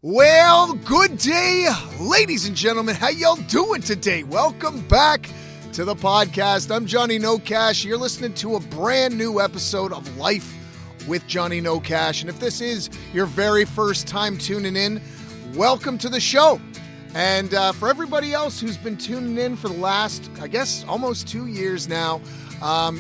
Well, good day, ladies and gentlemen. How y'all doing today? Welcome back to the podcast. I'm Johnny Nocash. You're listening to a brand new episode of Life with Johnny Nocash. And if this is your very first time tuning in, welcome to the show. And for everybody else who's been tuning in for the last, I guess, almost 2 years now,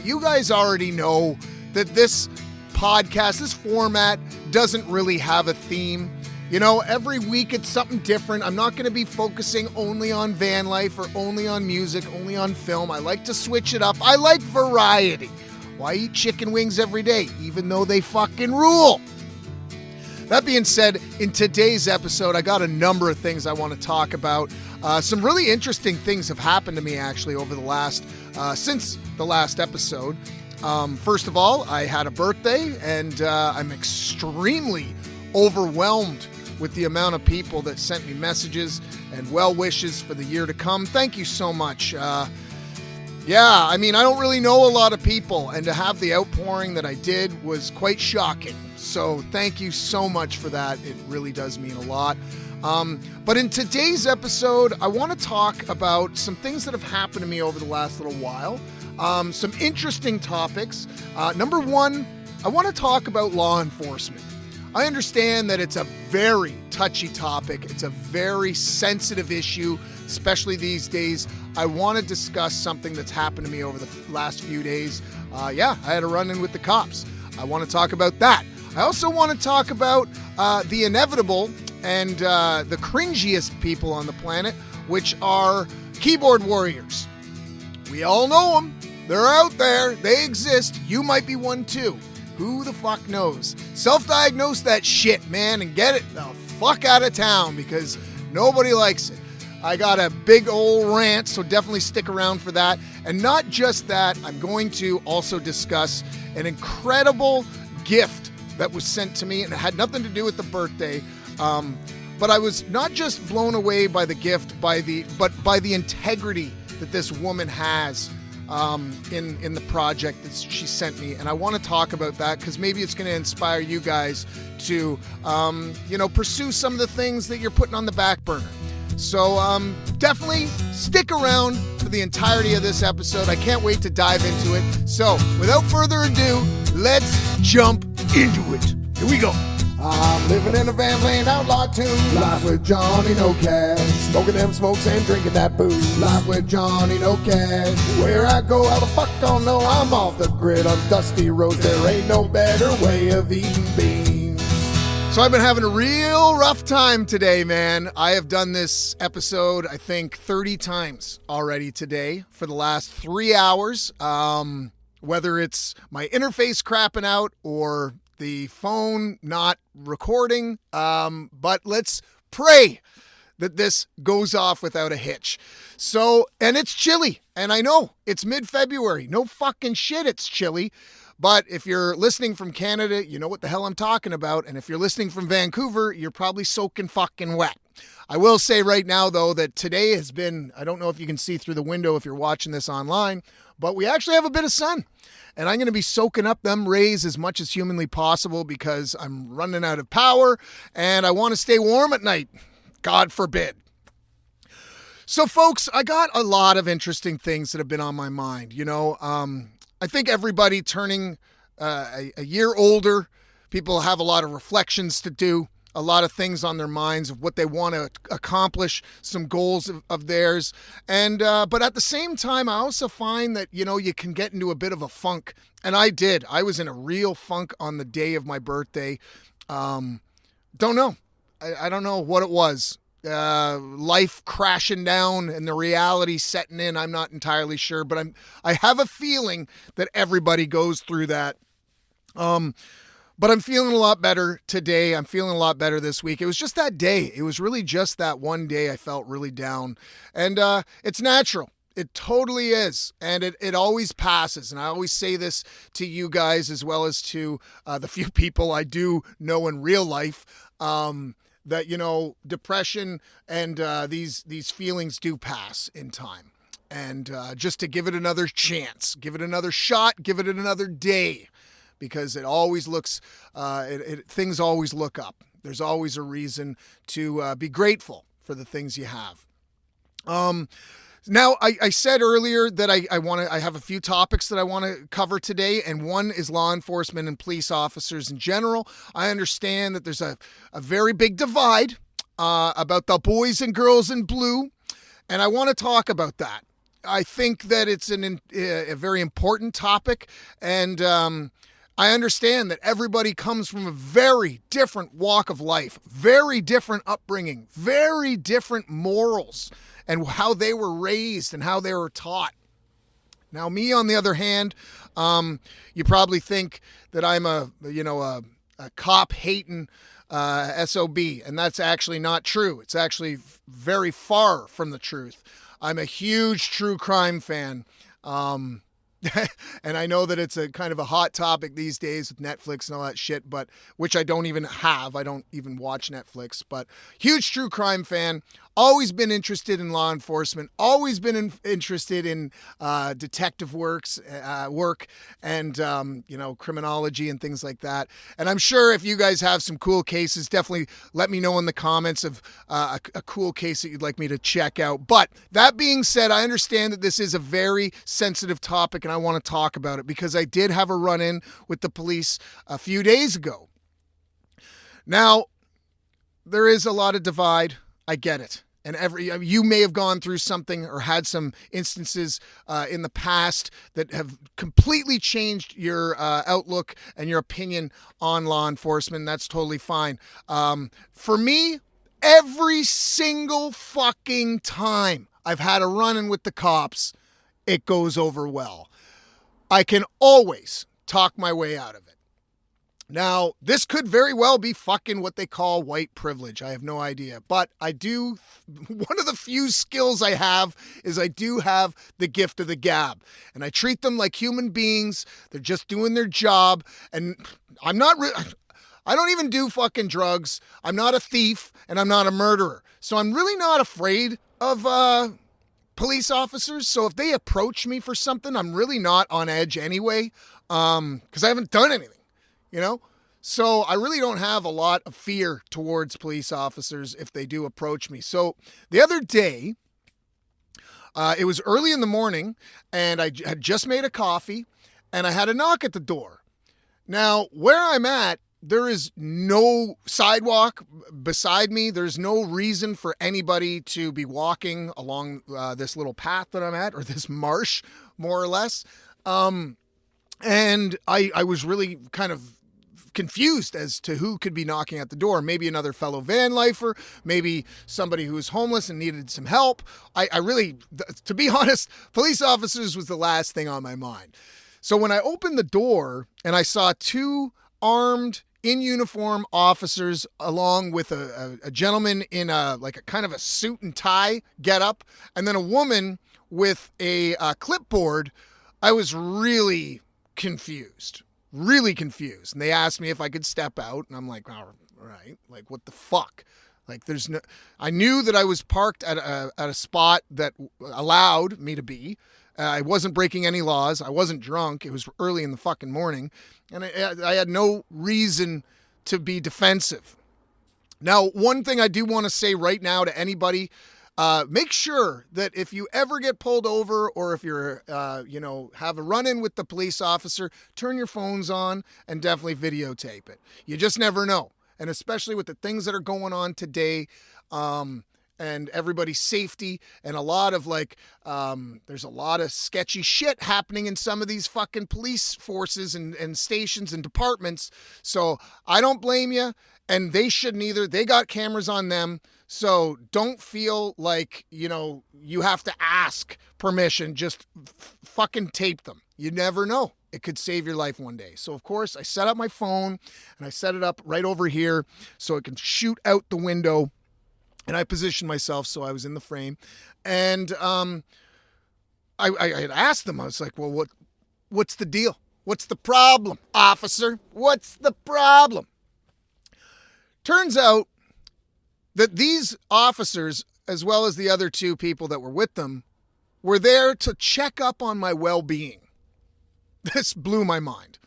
you guys already know that this podcast, this format, doesn't really have a theme. You know, every week it's something different. I'm not going to be focusing only on van life or only on music, only on film. I like to switch it up. I like variety. Why eat chicken wings every day, even though they fucking rule? That being said, in today's episode, I got a number of things I want to talk about. Some really interesting things have happened to me, actually, over the last, since the last episode. First of all, I had a birthday, and I'm extremely overwhelmed with the amount of people that sent me messages and well wishes for the year to come. Thank you so much. I don't really know a lot of people, and to have the outpouring that I did was quite shocking. So thank you so much for that. It really does mean a lot. But in today's episode, I want to talk about some things that have happened to me over the last little while. Some interesting topics. Number one, I want to talk about law enforcement. I understand that it's a very touchy topic. It's a very sensitive issue, especially these days. I want to discuss something that's happened to me over the last few days. I had a run-in with the cops. I want to talk about that. I also want to talk about the inevitable and the cringiest people on the planet, which are keyboard warriors. We all know them. They're out there. They exist. You might be one too. Who the fuck knows? Self-diagnose that shit, man, and get it the fuck out of town because nobody likes it. I got a big old rant, so definitely stick around for that. And not just that, I'm going to also discuss an incredible gift that was sent to me, and it had nothing to do with the birthday. But I was not just blown away by the gift, but by the integrity that this woman has in the project that she sent me. And I want to talk about that because maybe it's going to inspire you guys to, pursue some of the things that you're putting on the back burner. So definitely stick around for the entirety of this episode. I can't wait to dive into it. So without further ado, let's jump into it. Here we go. I'm living in a van playing Outlaw tunes. Life with Johnny Nocash. Smoking them smokes and drinking that booze. Life with Johnny Nocash. Where I go, how the fuck don't know. I'm off the grid on dusty roads. There ain't no better way of eating beans. So I've been having a real rough time today, man. I have done this episode, I think, 30 times already today for the last 3 hours. Whether it's my interface crapping out or the phone not recording, but let's pray that this goes off without a hitch. So, and it's chilly, and I know it's mid-February. No fucking shit, it's chilly. But if you're listening from Canada, you know what the hell I'm talking about. And if you're listening from Vancouver, you're probably soaking fucking wet. I will say right now, though, that today has been, I don't know if you can see through the window if you're watching this online, but we actually have a bit of sun. And I'm going to be soaking up them rays as much as humanly possible because I'm running out of power and I want to stay warm at night. God forbid. So, folks, I got a lot of interesting things that have been on my mind. I think everybody turning a year older, people have a lot of reflections to do, a lot of things on their minds of what they want to accomplish, some goals of theirs. And but at the same time, I also find that, you can get into a bit of a funk. And I did. I was in a real funk on the day of my birthday. Don't know. I don't know what it was. Life crashing down and the reality setting in. I'm not entirely sure, but I have a feeling that everybody goes through that. But I'm feeling a lot better today. I'm feeling a lot better this week. It was just that day. It was really just that one day I felt really down. And it's natural. It totally is. And it always passes. And I always say this to you guys as well as to the few people I do know in real life, that, depression and these feelings do pass in time. And just to give it another chance, give it another shot, give it another day. Because it always looks, things always look up. There's always a reason to be grateful for the things you have. Now, I said earlier that I have a few topics that I want to cover today, and one is law enforcement and police officers in general. I understand that there's a very big divide about the boys and girls in blue, and I want to talk about that. I think that it's a very important topic, and I understand that everybody comes from a very different walk of life, very different upbringing, very different morals, and how they were raised and how they were taught. Now, me, on the other hand, you probably think that I'm a cop-hating SOB, and that's actually not true. It's actually very far from the truth. I'm a huge true crime fan. And I know that it's a kind of a hot topic these days with Netflix and all that shit, but which I don't even have. I don't even watch Netflix, but huge true crime fan. Always been interested in law enforcement. Always been interested in detective work and criminology and things like that. And I'm sure if you guys have some cool cases, definitely let me know in the comments of a cool case that you'd like me to check out. But that being said, I understand that this is a very sensitive topic, and I want to talk about it because I did have a run-in with the police a few days ago. Now, there is a lot of divide. I get it. And you may have gone through something or had some instances in the past that have completely changed your outlook and your opinion on law enforcement. That's totally fine. For me, every single fucking time I've had a run-in with the cops, it goes over well. I can always talk my way out of it. Now, this could very well be fucking what they call white privilege. I have no idea. But one of the few skills I have is I do have the gift of the gab. And I treat them like human beings. They're just doing their job. And I don't even do fucking drugs. I'm not a thief and I'm not a murderer. So I'm really not afraid of police officers. So if they approach me for something, I'm really not on edge anyway, because I haven't done anything. So I really don't have a lot of fear towards police officers if they do approach me. So the other day, it was early in the morning, and I had just made a coffee, and I had a knock at the door. Now, where I'm at, there is no sidewalk beside me. There's no reason for anybody to be walking along this little path that I'm at, or this marsh, more or less. And I was really kind of confused as to who could be knocking at the door. Maybe another fellow van lifer, maybe somebody who was homeless and needed some help. I really, to be honest, police officers was the last thing on my mind. So when I opened the door and I saw two armed, in uniform officers along with a gentleman in a kind of a suit and tie getup, and then a woman with a clipboard, I was really confused. And they asked me if I could step out, and I'm like, all right, like, what the fuck? Like, I knew that I was parked at a spot that allowed me to be. I wasn't breaking any laws. I wasn't drunk. It was early in the fucking morning, and I had no reason to be defensive. Now, one thing I do want to say right now to anybody, make sure that if you ever get pulled over, or if you're, have a run-in with the police officer, turn your phones on and definitely videotape it. You just never know. And especially with the things that are going on today, and everybody's safety, and a lot of there's a lot of sketchy shit happening in some of these fucking police forces and stations and departments. So I don't blame you, and they shouldn't either. They got cameras on them. So don't feel like, you have to ask permission. Just fucking tape them. You never know. It could save your life one day. So, of course, I set up my phone, and I set it up right over here so it can shoot out the window. And I positioned myself so I was in the frame. And I had asked them, I was like, well, what's the deal? What's the problem, officer? What's the problem? Turns out that these officers, as well as the other two people that were with them, were there to check up on my well-being. This blew my mind.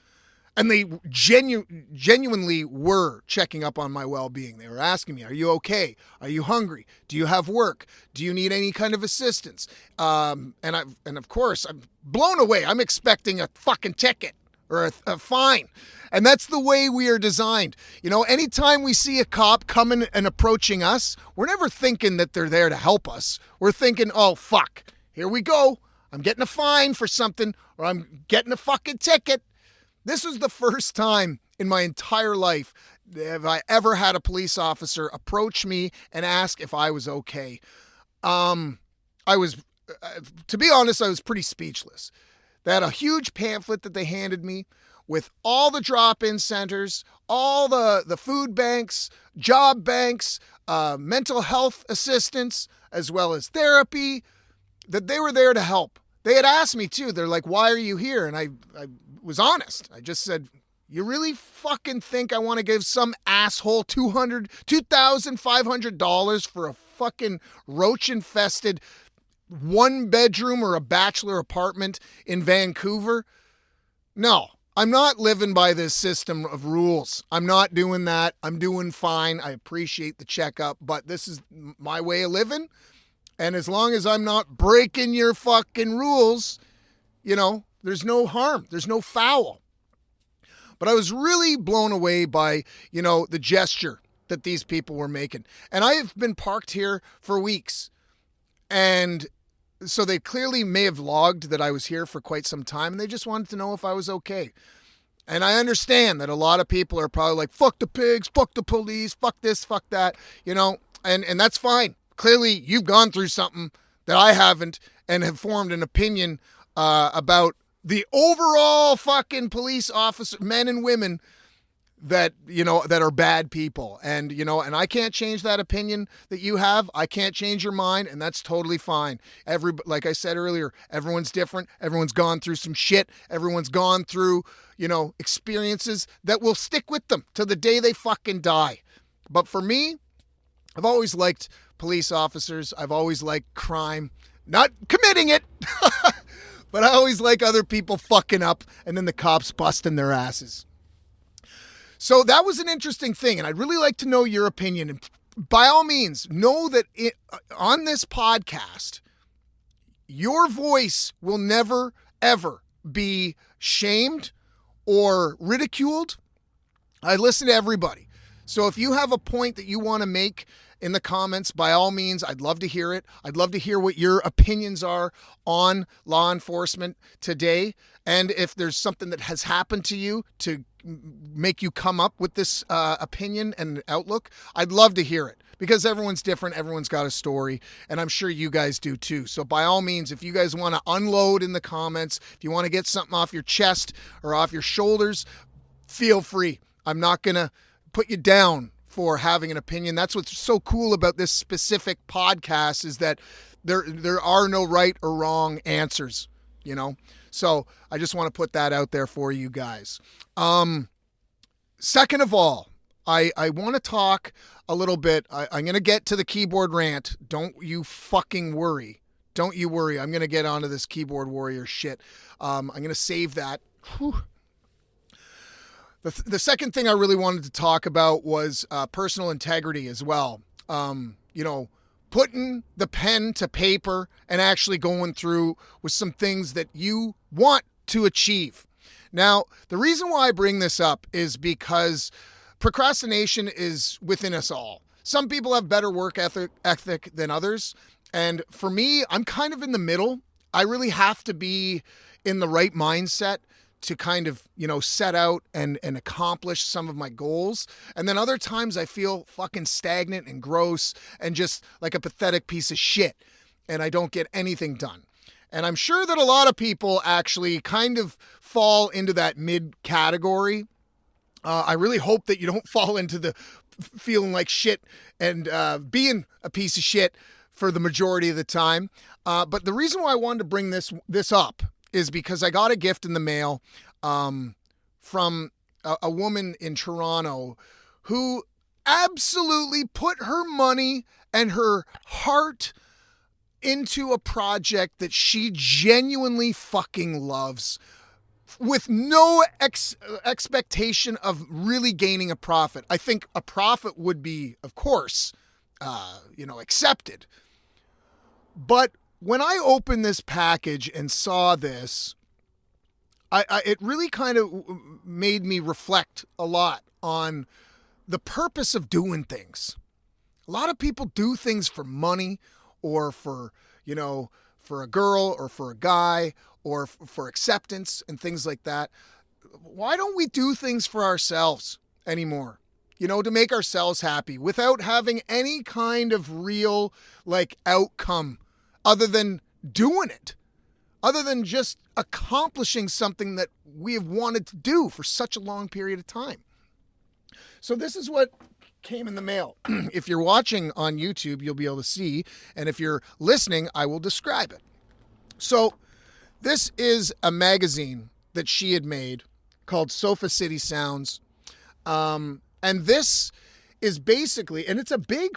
And they genuinely were checking up on my well-being. They were asking me, are you okay? Are you hungry? Do you have work? Do you need any kind of assistance? And of course, I'm blown away. I'm expecting a fucking ticket or a fine. And that's the way we are designed. You know, anytime we see a cop coming and approaching us, we're never thinking that they're there to help us. We're thinking, oh, fuck, here we go. I'm getting a fine for something, or I'm getting a fucking ticket. This was the first time in my entire life have I ever had a police officer approach me and ask if I was okay. To be honest, I was pretty speechless. They had a huge pamphlet that they handed me with all the drop-in centers, all the food banks, job banks, mental health assistance, as well as therapy, that they were there to help. They had asked me too. They're like, why are you here? And I was honest. I just said, you really fucking think I want to give some asshole $2,500 for a fucking roach-infested one-bedroom or a bachelor apartment in Vancouver? No, I'm not living by this system of rules. I'm not doing that. I'm doing fine. I appreciate the checkup, but this is my way of living. And as long as I'm not breaking your fucking rules, you know, there's no harm. There's no foul. But I was really blown away by, you know, the gesture that these people were making. And I have been parked here for weeks. And so they clearly may have logged that I was here for quite some time. And they just wanted to know if I was okay. And I understand that a lot of people are probably like, fuck the pigs, fuck the police, fuck this, fuck that, you know, and that's fine. Clearly, you've gone through something that I haven't and have formed an opinion about the overall fucking police officer, men and women that, you know, that are bad people. And, you know, and I can't change that opinion that you have. I can't change your mind, and that's totally fine. Like I said earlier, everyone's different. Everyone's gone through some shit. Everyone's gone through, you know, experiences that will stick with them to the day they fucking die. But for me, I've always liked police officers. I've always liked crime, not committing it, but I always like other people fucking up and then the cops busting their asses. So that was an interesting thing, and I'd really like to know your opinion. And by all means, know that on this podcast, your voice will never, ever be shamed or ridiculed. I listen to everybody. So if you have a point that you want to make in the comments, by all means, I'd love to hear it. I'd love to hear what your opinions are on law enforcement today. And if there's something that has happened to you to make you come up with this opinion and outlook, I'd love to hear it. Because everyone's different, everyone's got a story, and I'm sure you guys do too. So by all means, if you guys want to unload in the comments, if you want to get something off your chest or off your shoulders, feel free. I'm not going to put you down for having an opinion. That's what's so cool about this specific podcast, is that there are no right or wrong answers, you know? So I just want to put that out there for you guys. Second of all, I want to talk a little bit. I'm going to get to the keyboard rant. Don't you fucking worry. Don't you worry. I'm going to get onto this keyboard warrior shit. I'm going to save that. Whew. The second thing I really wanted to talk about was personal integrity as well. You know, putting the pen to paper and actually going through with some things that you want to achieve. Now, the reason why I bring this up is because procrastination is within us all. Some people have better work ethic than others. And for me, I'm kind of in the middle. I really have to be in the right mindset to kind of, you know, set out and accomplish some of my goals. And then other times I feel fucking stagnant and gross and just like a pathetic piece of shit. And I don't get anything done. And I'm sure that a lot of people actually kind of fall into that mid category. I really hope that you don't fall into the feeling like shit and being a piece of shit for the majority of the time. But the reason why I wanted to bring this up is because I got a gift in the mail from a woman in Toronto who absolutely put her money and her heart into a project that she genuinely fucking loves with no expectation of really gaining a profit. I think a profit would be, of course, accepted. But when I opened this package and saw this, it really kind of made me reflect a lot on the purpose of doing things. A lot of people do things for money or for a girl or for a guy or for acceptance and things like that. Why don't we do things for ourselves anymore? To make ourselves happy without having any kind of real outcome other than doing it, other than just accomplishing something that we have wanted to do for such a long period of time. So this is what came in the mail. If you're watching on YouTube, you'll be able to see. And if you're listening, I will describe it. So this is a magazine that she had made called Sofa City Sounds. And this is basically, and it's a big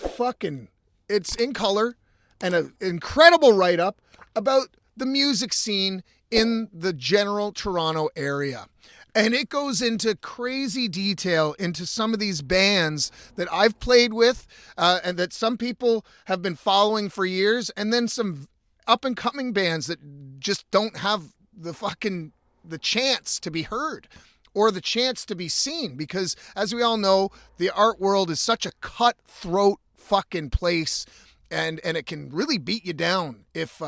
it's in color and an incredible write-up about the music scene in the general Toronto area. And it goes into crazy detail into some of these bands that I've played with and that some people have been following for years. And then some up and coming bands that just don't have the chance to be heard or the chance to be seen. Because as we all know, the art world is such a cutthroat fucking place. And it can really beat you down if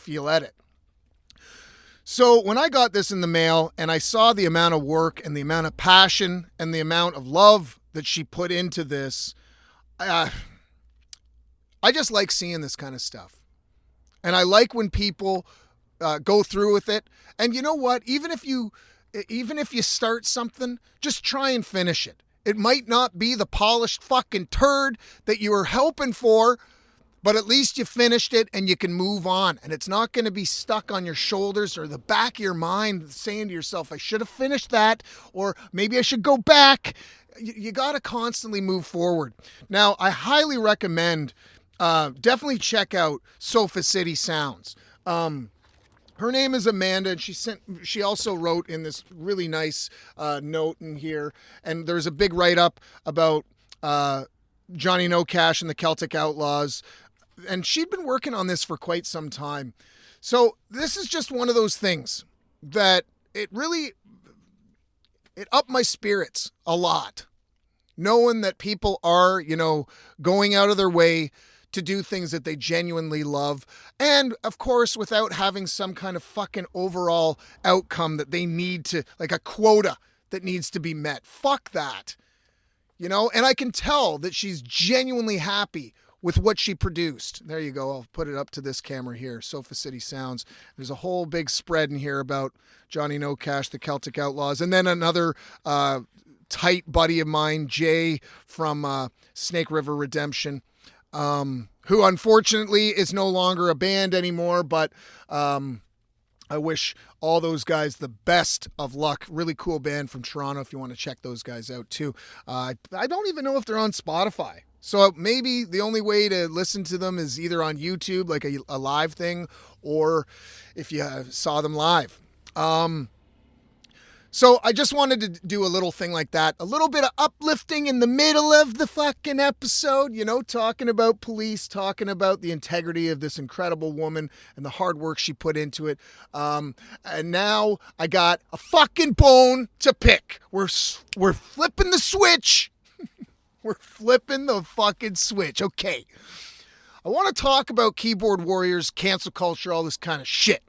you let it. So when I got this in the mail and I saw the amount of work and the amount of passion and the amount of love that she put into this, I just like seeing this kind of stuff. And I like when people go through with it. And you know what? Even if you start something, just try and finish it. It might not be the polished fucking turd that you were hoping for, but at least you finished it and you can move on. And it's not going to be stuck on your shoulders or the back of your mind saying to yourself, I should have finished that, or maybe I should go back. You got to constantly move forward. Now, I highly recommend, definitely check out Sofa City Sounds. Her name is Amanda, and she also wrote in this really nice note in here, and there's a big write-up about Johnny Nocash and the Celtic Outlaws. And she'd been working on this for quite some time. So this is just one of those things that it upped my spirits a lot. Knowing that people are, going out of their way to do things that they genuinely love. And of course, without having some kind of fucking overall outcome that they need to, like a quota that needs to be met. Fuck that. And I can tell that she's genuinely happy with what she produced. There you go. I'll put it up to this camera here. Sofa City Sounds. There's a whole big spread in here about Johnny Nocash, the Celtic Outlaws, and then another tight buddy of mine, Jay from Snake River Redemption, who unfortunately is no longer a band anymore, but I wish all those guys the best of luck. Really cool band from Toronto if you want to check those guys out too. I don't even know if they're on Spotify. So maybe the only way to listen to them is either on YouTube, like a live thing, or if you saw them live. So I just wanted to do a little thing like that. A little bit of uplifting in the middle of the fucking episode, talking about police, talking about the integrity of this incredible woman and the hard work she put into it. And now I got a fucking bone to pick. We're flipping the switch. We're flipping the fucking switch. Okay. I want to talk about keyboard warriors, cancel culture, all this kind of shit.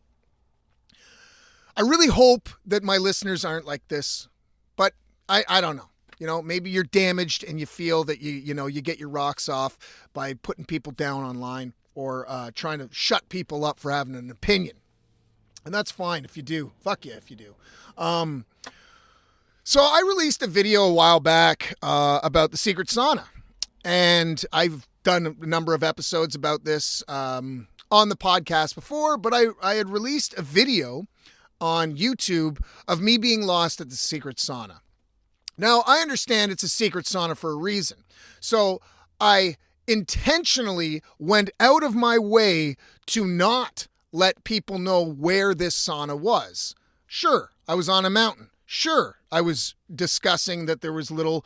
I really hope that my listeners aren't like this, but I don't know. Maybe you're damaged and you feel that you get your rocks off by putting people down online or trying to shut people up for having an opinion. And that's fine if you do. Fuck yeah if you do. So I released a video a while back about the secret sauna, and I've done a number of episodes about this on the podcast before, but I had released a video on YouTube of me being lost at the secret sauna. Now, I understand it's a secret sauna for a reason. So I intentionally went out of my way to not let people know where this sauna was. Sure, I was on a mountain. Sure, I was discussing that there was little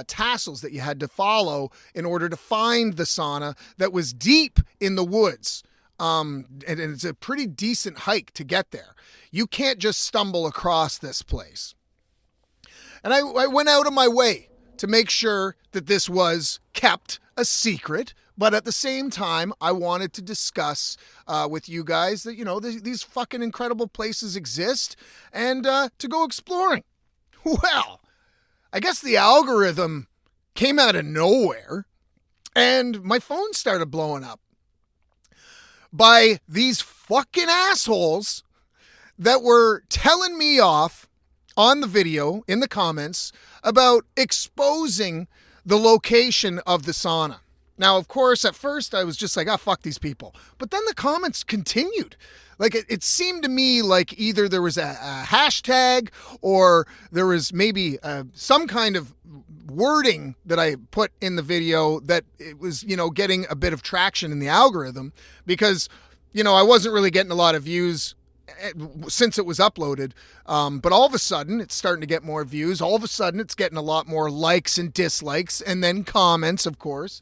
tassels that you had to follow in order to find the sauna that was deep in the woods. And it's a pretty decent hike to get there. You can't just stumble across this place. And I went out of my way to make sure that this was kept a secret. But at the same time, I wanted to discuss with you guys that, these fucking incredible places exist and to go exploring. Well, I guess the algorithm came out of nowhere and my phone started blowing up by these fucking assholes that were telling me off on the video in the comments about exposing the location of the sauna. Now, of course, at first I was just like, fuck these people. But then the comments continued. Like, it seemed to me like either there was a hashtag or there was maybe some kind of wording that I put in the video that it was, getting a bit of traction in the algorithm because, I wasn't really getting a lot of views since it was uploaded. But all of a sudden, it's starting to get more views. All of a sudden, it's getting a lot more likes and dislikes and then comments, of course.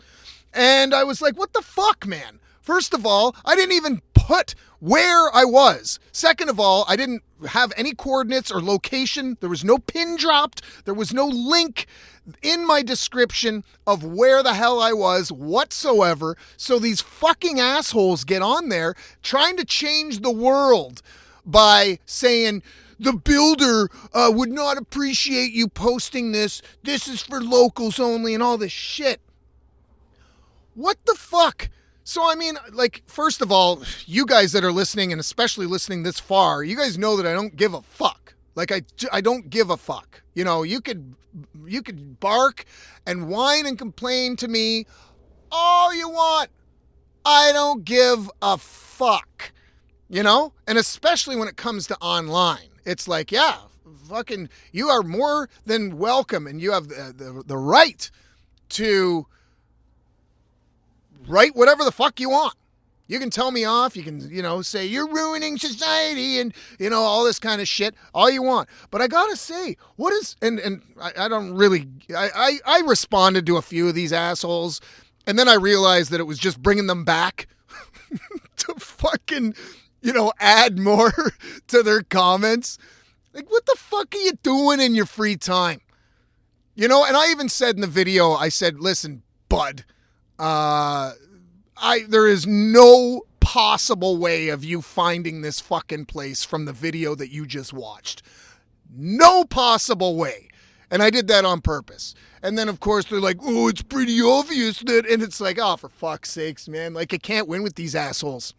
And I was like, what the fuck, man? First of all, I didn't even put where I was. Second of all, I didn't have any coordinates or location. There was no pin dropped. There was no link in my description of where the hell I was whatsoever. So these fucking assholes get on there trying to change the world by saying, the builder would not appreciate you posting this. This is for locals only and all this shit. What the fuck? So, I mean, like, first of all, you guys that are listening and especially listening this far, you guys know that I don't give a fuck. Like, I don't give a fuck. You could bark and whine and complain to me all you want. I don't give a fuck, and especially when it comes to online. It's like, yeah, fucking, you are more than welcome and you have the right to write whatever the fuck you want. You can tell me off. You can, say you're ruining society and, all this kind of shit, all you want. But I gotta say, what is, and I don't really, I responded to a few of these assholes and then I realized that it was just bringing them back to fucking, add more to their comments. Like, what the fuck are you doing in your free time? And I even said in the video, I said, listen, bud, there is no possible way of you finding this fucking place from the video that you just watched. No possible way. And I did that on purpose. And then, of course, they're like, oh, it's pretty obvious that, and it's like, oh, for fuck's sakes, man. Like, I can't win with these assholes.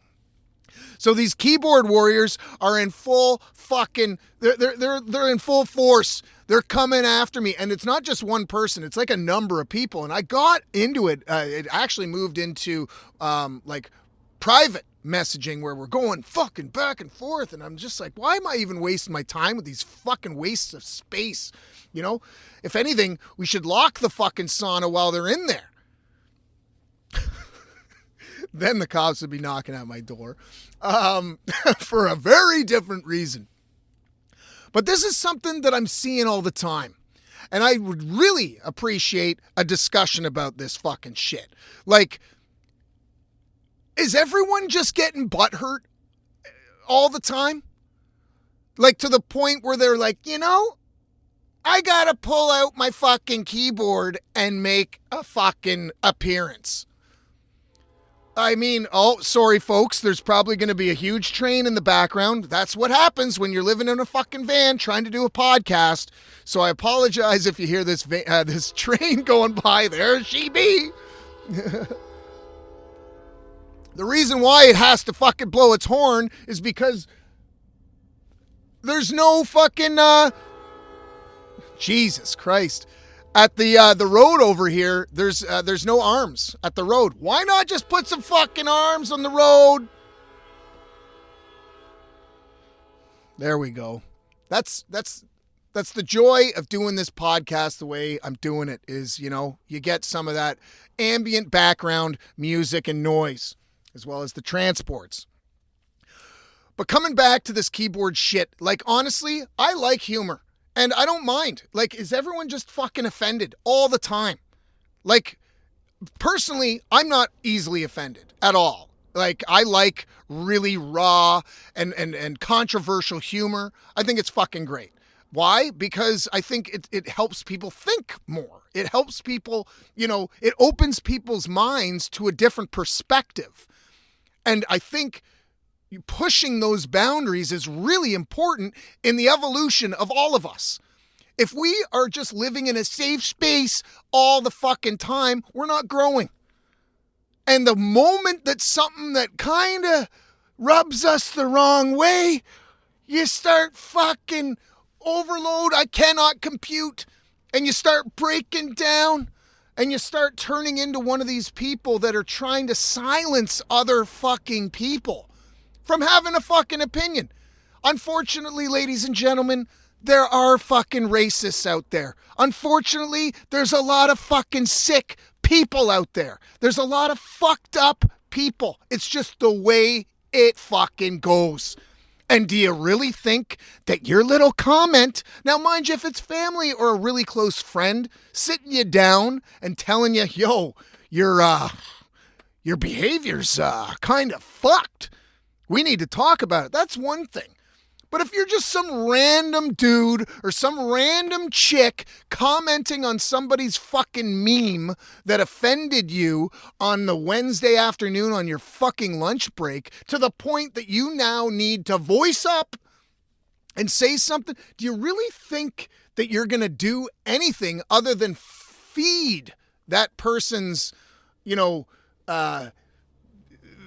So these keyboard warriors are in full fucking, they're in full force. They're coming after me. And it's not just one person. It's like a number of people. And I got into it. It actually moved into like private messaging where we're going fucking back and forth. And I'm just like, why am I even wasting my time with these fucking wastes of space? If anything, we should lock the fucking sauna while they're in there. Then the cops would be knocking at my door for a very different reason. But this is something that I'm seeing all the time. And I would really appreciate a discussion about this fucking shit. Like, is everyone just getting butthurt all the time? Like, to the point where they're like, I gotta pull out my fucking keyboard and make a fucking appearance. I mean, oh, sorry, folks. There's probably going to be a huge train in the background. That's what happens when you're living in a fucking van trying to do a podcast. So I apologize if you hear this this train going by. There she be. The reason why it has to fucking blow its horn is because there's no fucking Jesus Christ. At the road over here, there's no arms at the road. Why not just put some fucking arms on the road? There we go. That's the joy of doing this podcast the way I'm doing it is, you get some of that ambient background music and noise as well as the transports. But coming back to this keyboard shit, like, honestly, I like humor. And I don't mind. Like, is everyone just fucking offended all the time? Like, personally, I'm not easily offended at all. Like, I like really raw and controversial humor. I think it's fucking great. Why? Because I think it helps people think more. It helps people, it opens people's minds to a different perspective. And I think pushing those boundaries is really important in the evolution of all of us. If we are just living in a safe space all the fucking time, we're not growing. And the moment that something that kind of rubs us the wrong way, you start fucking overload, I cannot compute, and you start breaking down, and you start turning into one of these people that are trying to silence other fucking people from having a fucking opinion. Unfortunately, ladies and gentlemen, there are fucking racists out there. Unfortunately, there's a lot of fucking sick people out there. There's a lot of fucked up people. It's just the way it fucking goes. And do you really think that your little comment, now mind you, if it's family or a really close friend sitting you down and telling you, yo, your behavior's kind of fucked, we need to talk about it, that's one thing. But if you're just some random dude or some random chick commenting on somebody's fucking meme that offended you on the Wednesday afternoon on your fucking lunch break to the point that you now need to voice up and say something, do you really think that you're going to do anything other than feed that person's,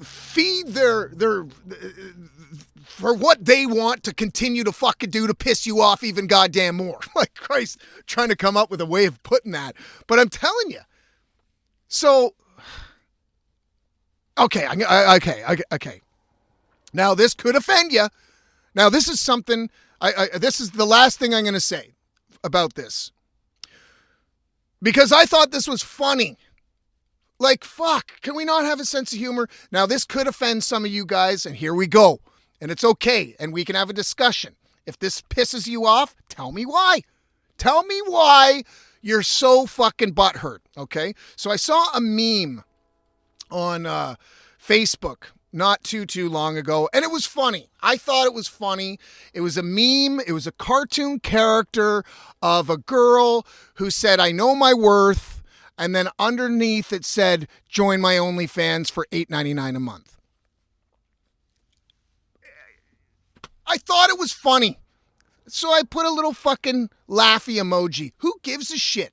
feed their for what they want to continue to fucking do to piss you off even goddamn more? Like, Christ, trying to come up with a way of putting that. But I'm telling you. So, okay. Now, this could offend you. Now, this is something, this is the last thing I'm going to say about this. Because I thought this was funny. Like, fuck, can we not have a sense of humor? Now, this could offend some of you guys, and here we go. And it's okay, and we can have a discussion. If this pisses you off, tell me why. Tell me why you're so fucking butthurt, okay? So I saw a meme on Facebook not too long ago, and it was funny. I thought it was funny. It was a meme. It was a cartoon character of a girl who said, I know my worth, and then underneath it said, join my OnlyFans for $8.99 a month. I thought it was funny. So I put a little fucking laughy emoji. Who gives a shit?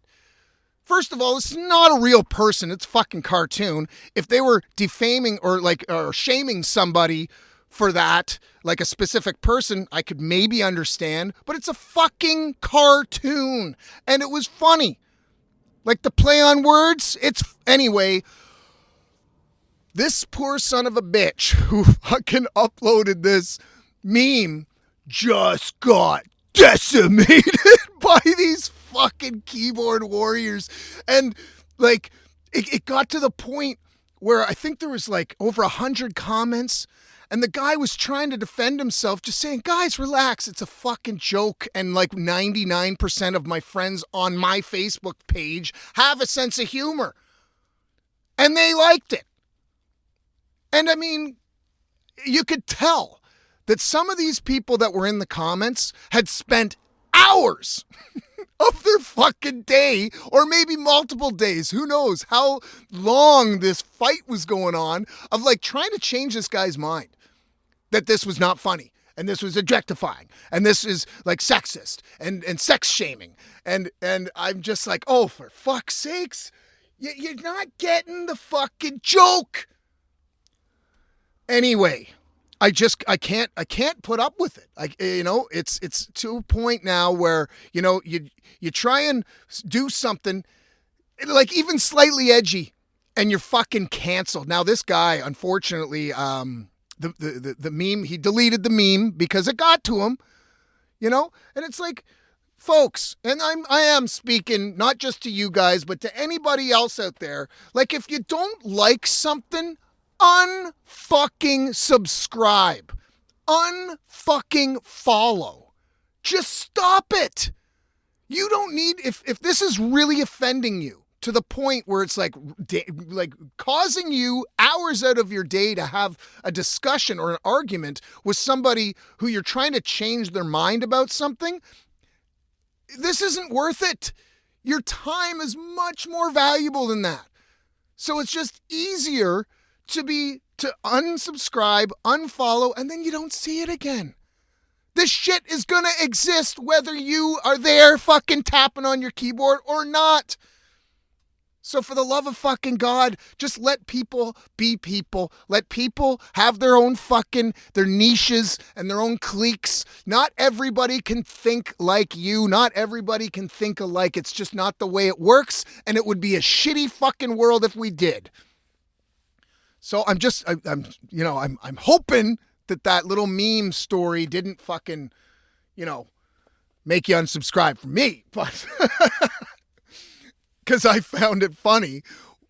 First of all, it's not a real person. It's a fucking cartoon. If they were defaming or shaming somebody for that, like a specific person, I could maybe understand. But it's a fucking cartoon. And it was funny. Like the play on words, anyway, this poor son of a bitch who fucking uploaded this meme just got decimated by these fucking keyboard warriors. And like, it got to the point where I think there was like over 100 comments, and the guy was trying to defend himself, just saying, guys, relax, it's a fucking joke. And like 99% of my friends on my Facebook page have a sense of humor. And they liked it. And I mean, you could tell that some of these people that were in the comments had spent hours of their fucking day, or maybe multiple days, who knows how long this fight was going on, of like trying to change this guy's mind that this was not funny, and this was objectifying, and this is like sexist and sex shaming, and I'm just like, oh, for fuck's sakes, you're not getting the fucking joke. Anyway, I can't put up with it. It's to a point now where, you try and do something like even slightly edgy and you're fucking canceled. Now this guy, unfortunately, the meme, he deleted the meme because it got to him, and it's like, folks, and I am speaking not just to you guys, but to anybody else out there. Like, if you don't like something, unfucking subscribe. unfucking follow. Just stop it. You don't need, if this is really offending you to the point where it's like causing you hours out of your day to have a discussion or an argument with somebody who you're trying to change their mind about something, this isn't worth it. Your time is much more valuable than that. So it's just easier to unsubscribe, unfollow, and then you don't see it again. This shit is gonna exist whether you are there fucking tapping on your keyboard or not. So for the love of fucking God, just let people be people. Let people have their own their niches and their own cliques. Not everybody can think like you. Not everybody can think alike. It's just not the way it works, and it would be a shitty fucking world if we did. So I'm hoping that little meme story didn't fucking, make you unsubscribe from me, but because I found it funny.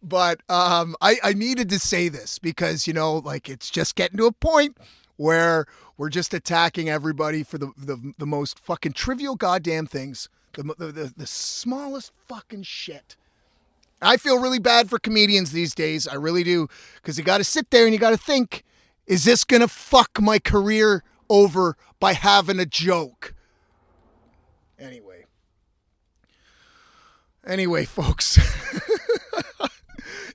But I needed to say this because, it's just getting to a point where we're just attacking everybody for the most fucking trivial goddamn things, the smallest fucking shit. I feel really bad for comedians these days. I really do, because you got to sit there and you got to think, is this going to fuck my career over by having a joke? Anyway, folks,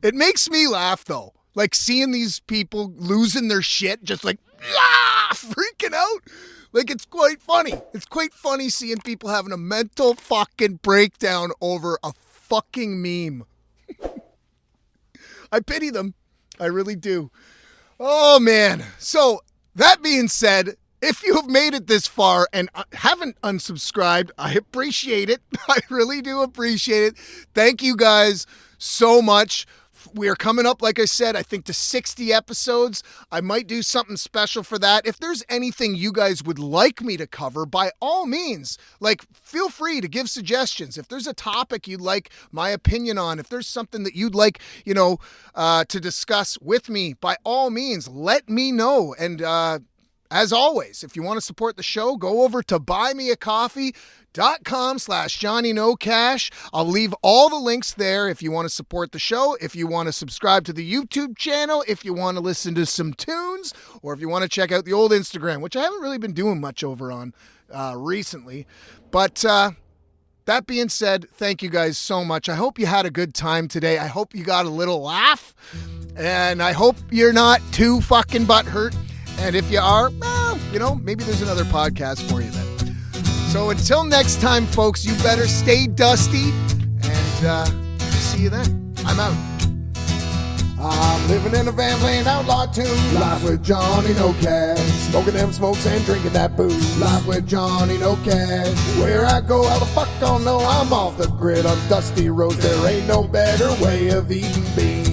it makes me laugh though. Like seeing these people losing their shit, just like, freaking out. Like, it's quite funny. It's quite funny seeing people having a mental fucking breakdown over a fucking meme. I pity them. I really do. Oh, man. So, that being said, if you have made it this far and haven't unsubscribed, I appreciate it. I really do appreciate it. Thank you guys so much. We are coming up, like I said, I think to 60 episodes. I might do something special for that. If there's anything you guys would like me to cover, by all means, feel free to give suggestions. If there's a topic you'd like my opinion on, if there's something that you'd like, to discuss with me, by all means, let me know. And, as always, if you want to support the show, go over to buymeacoffee.com/Johnny Nocash. I'll leave all the links there if you want to support the show, if you want to subscribe to the YouTube channel, if you want to listen to some tunes, or if you want to check out the old Instagram, which I haven't really been doing much over on recently. But that being said, thank you guys so much. I hope you had a good time today. I hope you got a little laugh, and I hope you're not too fucking butthurt. And if you are, well, maybe there's another podcast for you then. So until next time, folks, you better stay dusty, and see you then. I'm out. I'm living in a van playing Outlaw tunes. Live with Johnny Nocash. Smoking them smokes and drinking that booze. Live with Johnny Nocash. Where I go, how the fuck don't know. I'm off the grid on dusty roads. There ain't no better way of eating beans.